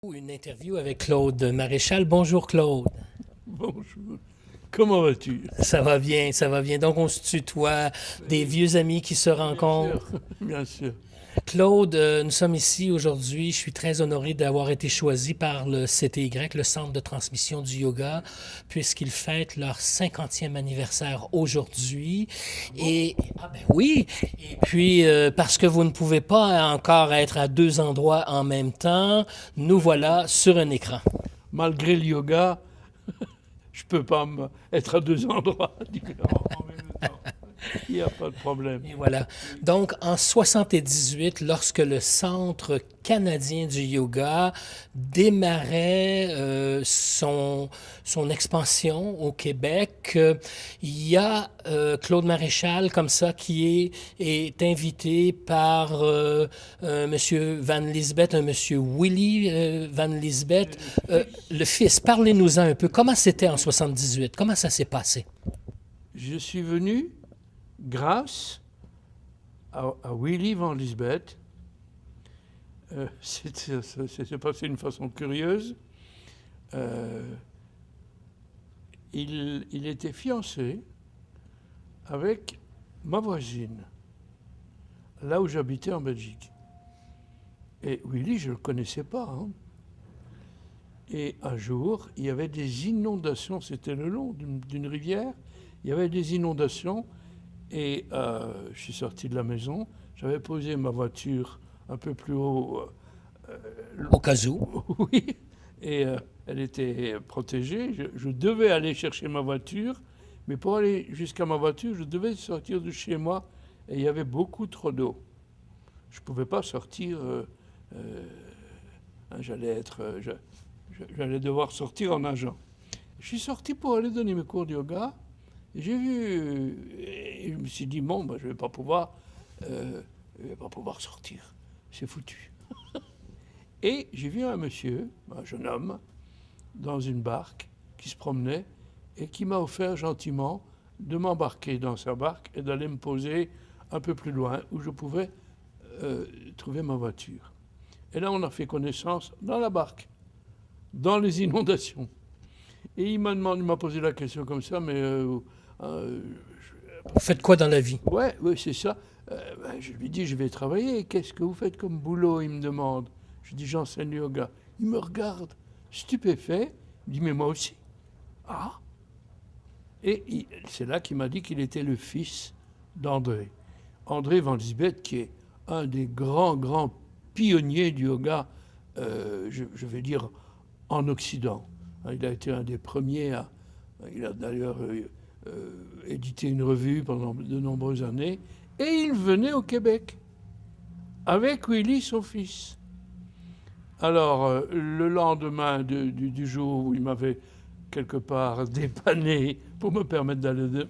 Une interview avec Claude Maréchal. Bonjour Claude. Bonjour. Comment vas-tu? Ça va bien, ça va bien. Donc on se tutoie, des vieux amis qui se Bien sûr, rencontrent. bien sûr. Claude, nous sommes ici aujourd'hui. Je suis très honoré d'avoir été choisi par le CTY, le Centre de transmission du yoga, puisqu'ils fêtent leur 50e anniversaire aujourd'hui. Et ah ben oui, et puis parce que vous ne pouvez pas encore être à deux endroits en même temps, nous voilà sur un écran. Malgré le yoga, je peux pas être à deux endroits différents en même temps. Il n'y a pas de problème. Et voilà. Donc, en 78, lorsque le Centre canadien du yoga démarrait son expansion au Québec, il y a Claude Maréchal, comme ça, est invité par Monsieur Van Lisbeth, un Monsieur Willy Van Lisbeth, le fils. Parlez-nous-en un peu. Comment c'était en 78? Comment ça s'est passé? Je suis venu grâce à Willy Van Lisbeth. Ça s'est passé d'une façon curieuse. Euh, il était fiancé avec ma voisine, là où j'habitais en Belgique. Et Willy, je ne le connaissais pas, hein. Et un jour, il y avait des inondations, c'était le long d'une rivière, il y avait des inondations, et je suis sorti de la maison, j'avais posé ma voiture un peu plus haut, Au cas où. oui, et elle était protégée, je devais aller chercher ma voiture, mais pour aller jusqu'à ma voiture, je devais sortir de chez moi, et il y avait beaucoup trop d'eau. Je ne pouvais pas sortir, j'allais être... j'allais devoir sortir en nageant. Je suis sorti pour aller donner mes cours de yoga. Et j'ai vu, et je me suis dit, bon, ben, je vais pas pouvoir sortir. C'est foutu. Et j'ai vu un monsieur, un jeune homme, dans une barque, qui se promenait et qui m'a offert gentiment de m'embarquer dans sa barque et d'aller me poser un peu plus loin où je pouvais trouver ma voiture. Et là, on a fait connaissance dans la barque, dans les inondations. Et il m'a posé la question comme ça, mais Vous faites quoi dans la vie? ouais, ouais, c'est ça. Ben, je lui dis, je vais travailler. Qu'est-ce que vous faites comme boulot? Il me demande. Je dis, j'enseigne le yoga. Il me regarde, stupéfait. Il dit, mais moi aussi. Ah. Et c'est là qu'il m'a dit qu'il était le fils d'André. André Van Lisbeth, qui est un des grands pionniers du yoga, je vais dire, en Occident. Il a été un des premiers à... Il a d'ailleurs édité une revue pendant de nombreuses années. Et il venait au Québec avec Willy, son fils. Alors, le lendemain du jour où il m'avait quelque part dépanné pour me permettre d'aller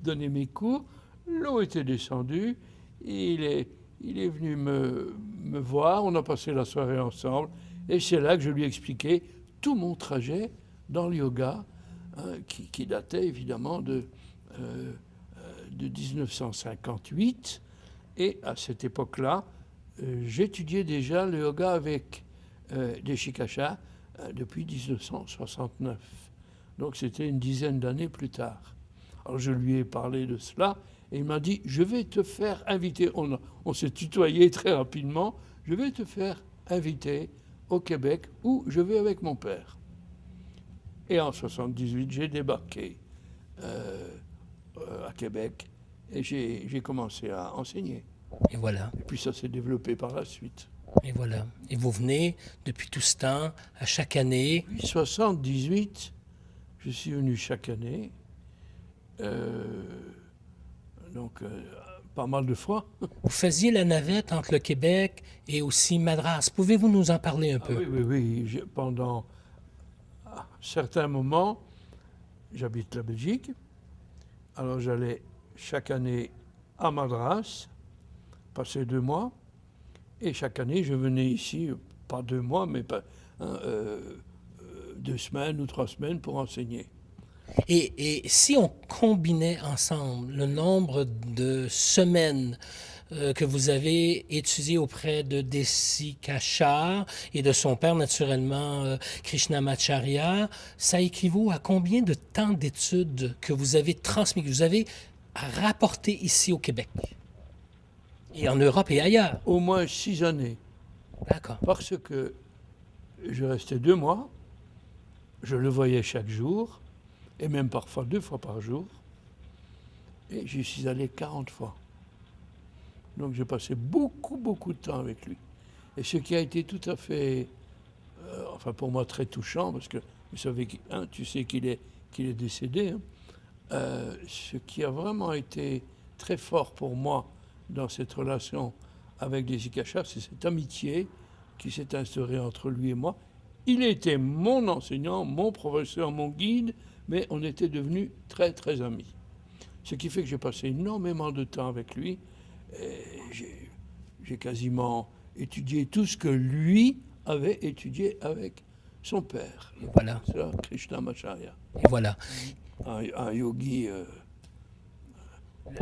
donner mes cours, l'eau était descendue. Il est venu me voir. On a passé la soirée ensemble. Et c'est là que je lui ai expliqué tout mon trajet dans le yoga, hein, qui datait évidemment de 1958. Et à cette époque-là, j'étudiais déjà le yoga avec des shikashas depuis 1969. Donc c'était une dizaine d'années plus tard. Alors je lui ai parlé de cela et il m'a dit, je vais te faire inviter. On s'est tutoyé très rapidement. Je vais te faire inviter au Québec où je vais avec mon père. Et en 78, j'ai débarqué à Québec et j'ai commencé à enseigner. Et voilà. Et puis ça s'est développé par la suite. Et voilà. Et vous venez depuis tout ce temps, à chaque année. Depuis 78, je suis venu chaque année. Euh, donc, pas mal de fois. Vous faisiez la navette entre le Québec et aussi Madras. Pouvez-vous nous en parler un Ah peu? oui, oui, oui. Pendant certains moments, j'habite la Belgique. Alors j'allais chaque année à Madras, passer 2 mois. Et chaque année, je venais ici, pas 2 mois, mais pas, hein, 2 semaines ou 3 semaines pour enseigner. Et si on combinait ensemble le nombre de semaines que vous avez étudié auprès de Desikachar et de son père, naturellement, Krishnamacharya, ça équivaut à combien de temps d'études que vous avez transmis, que vous avez rapporté ici au Québec? Et en Europe et ailleurs? Au moins 6 années. D'accord. Parce que je restais 2 mois, je le voyais chaque jour, et même parfois 2 fois par jour, et j'y suis allé 40 fois. Donc j'ai passé beaucoup, beaucoup de temps avec lui. Et ce qui a été tout à fait, enfin pour moi très touchant, parce que vous savez, hein, tu sais qu'il est décédé, hein, ce qui a vraiment été très fort pour moi dans cette relation avec Desikachar, c'est cette amitié qui s'est instaurée entre lui et moi. Il était mon enseignant, mon professeur, mon guide, mais on était devenus très très amis. Ce qui fait que j'ai passé énormément de temps avec lui. J'ai quasiment étudié tout ce que lui avait étudié avec son père, Et voilà. Krishnamacharya, Et voilà. un yogi.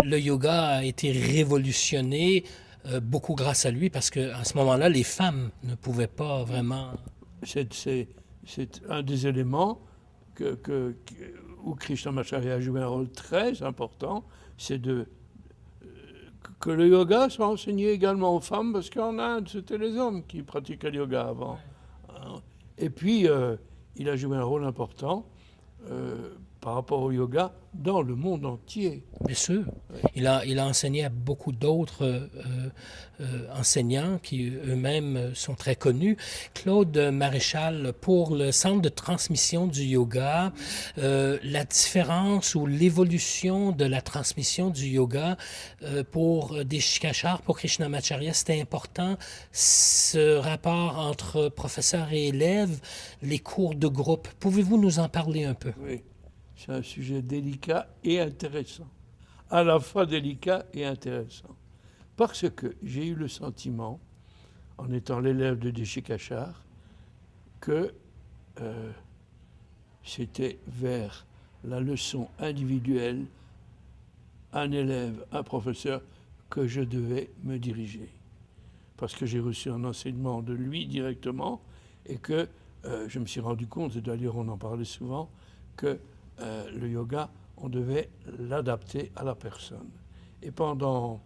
Le yoga a été révolutionné beaucoup grâce à lui parce qu'à ce moment-là, les femmes ne pouvaient pas vraiment... C'est un des éléments où Krishnamacharya a joué un rôle très important, c'est que le yoga soit enseigné également aux femmes, parce qu'en Inde, c'était les hommes qui pratiquaient le yoga avant. Et puis, il a joué un rôle important par rapport au yoga dans le monde entier. Bien sûr. Il a enseigné à beaucoup d'autres enseignants qui eux-mêmes sont très connus. Claude Maréchal, pour le Centre de transmission du yoga, la différence ou l'évolution de la transmission du yoga pour Desikachar, pour Krishnamacharya, c'était important, ce rapport entre professeurs et élèves, les cours de groupe. Pouvez-vous nous en parler un peu? Oui, c'est un sujet délicat et intéressant. À la fois délicat et intéressant. Parce que j'ai eu le sentiment, en étant l'élève de Desikachar, que c'était vers la leçon individuelle, un élève, un professeur, que je devais me diriger. Parce que j'ai reçu un enseignement de lui directement et que je me suis rendu compte, et d'ailleurs on en parlait souvent, que le yoga, on devait l'adapter à la personne. Et pendant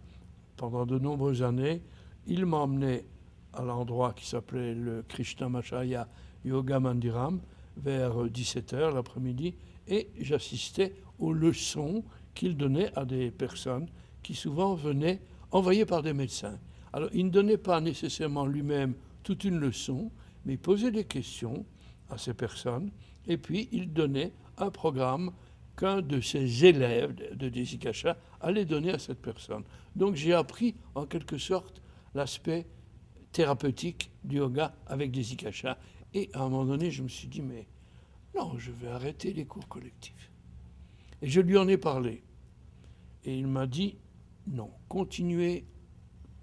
de nombreuses années, il m'emmenait à l'endroit qui s'appelait le Krishnamacharya Yoga Mandiram vers 17h l'après-midi, et j'assistais aux leçons qu'il donnait à des personnes qui souvent venaient envoyées par des médecins. Alors il ne donnait pas nécessairement lui-même toute une leçon, mais il posait des questions à ces personnes, et puis il donnait un programme qu'un de ses élèves de Desikachar allait donner à cette personne. Donc j'ai appris en quelque sorte l'aspect thérapeutique du yoga avec Desikachar. Et à un moment donné, je me suis dit, mais non, je vais arrêter les cours collectifs. Et je lui en ai parlé. Et il m'a dit, non, continuez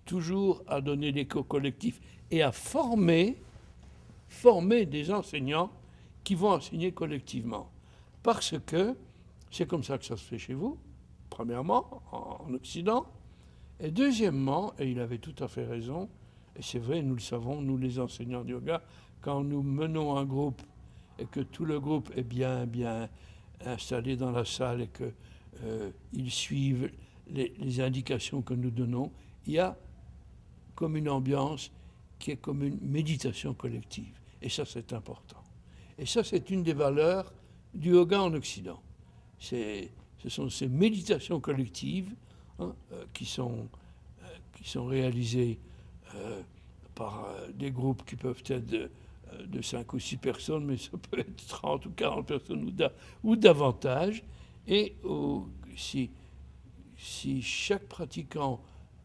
toujours à donner des cours collectifs et à former des enseignants qui vont enseigner collectivement. Parce que c'est comme ça que ça se fait chez vous, premièrement, en Occident. Et deuxièmement, et il avait tout à fait raison, et c'est vrai, nous le savons, nous les enseignants de yoga, quand nous menons un groupe et que tout le groupe est bien installé dans la salle et qu'ils suivent les indications que nous donnons, il y a comme une ambiance qui est comme une méditation collective. Et ça, c'est important. Et ça, c'est une des valeurs du yoga en Occident. Ce sont ces méditations collectives qui sont réalisées par des groupes qui peuvent être de 5 ou 6 personnes, mais ça peut être 30 ou 40 personnes ou davantage. Et si chaque pratiquant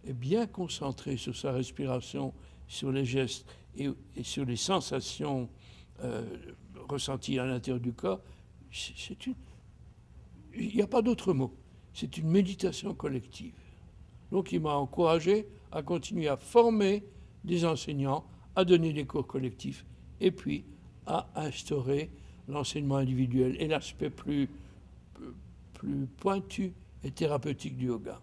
est bien concentré sur sa respiration, sur les gestes et sur les sensations ressenties à l'intérieur du corps, il n'y a pas d'autre mot. C'est une méditation collective. Donc il m'a encouragé à continuer à former des enseignants, à donner des cours collectifs et puis à instaurer l'enseignement individuel et l'aspect plus pointu et thérapeutique du yoga.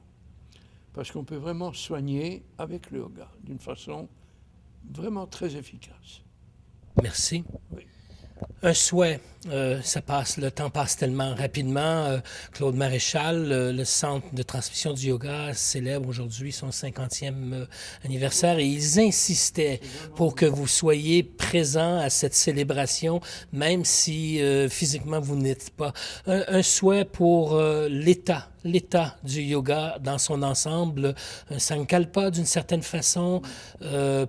parce qu'on peut vraiment soigner avec le yoga d'une façon vraiment très efficace. Merci. Oui. Un souhait, le temps passe tellement rapidement. Claude Maréchal, le Centre de transmission du yoga célèbre aujourd'hui son 50e anniversaire et ils insistaient pour que vous soyez présents à cette célébration, même si physiquement vous n'êtes pas. Un souhait pour l'état du yoga dans son ensemble, un sankalpa d'une certaine façon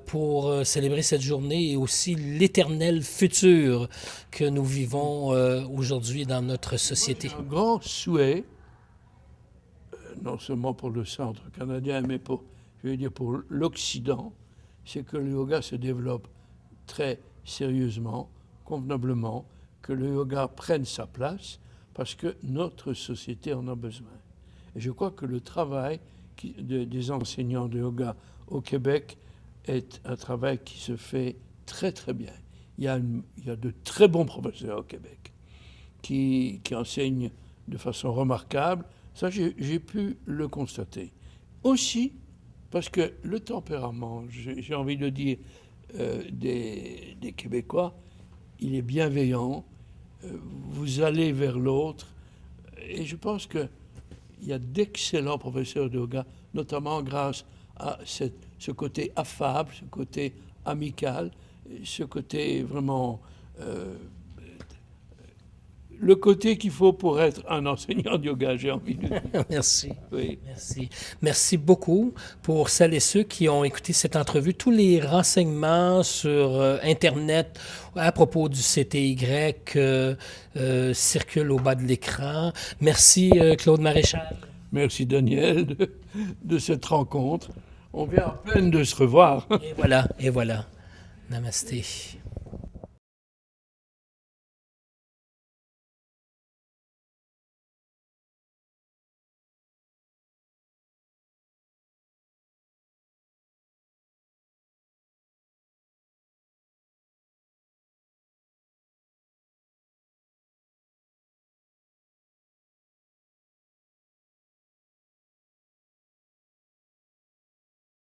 pour célébrer cette journée et aussi l'éternel futur que nous vivons aujourd'hui dans notre société. Un grand souhait, non seulement pour le Centre canadien, mais pour l'Occident, c'est que le yoga se développe très sérieusement, convenablement, que le yoga prenne sa place, parce que notre société en a besoin. Et je crois que le travail des enseignants de yoga au Québec est un travail qui se fait très très bien. Il y a de très bons professeurs au Québec qui enseignent de façon remarquable. Ça, j'ai pu le constater. Aussi, parce que le tempérament, j'ai envie de dire, des Québécois, il est bienveillant, vous allez vers l'autre, et je pense qu'il y a d'excellents professeurs de yoga, notamment grâce à ce côté affable, ce côté amical, ce côté vraiment... le côté qu'il faut pour être un enseignant de yoga, j'ai envie de dire. Merci. Oui. Merci. Merci beaucoup pour celles et ceux qui ont écouté cette entrevue. Tous les renseignements sur Internet à propos du CTY circulent au bas de l'écran. Merci, Claude Maréchal. Merci, Daniel, de cette rencontre. On vient à peine de se revoir. Et voilà. Namasté.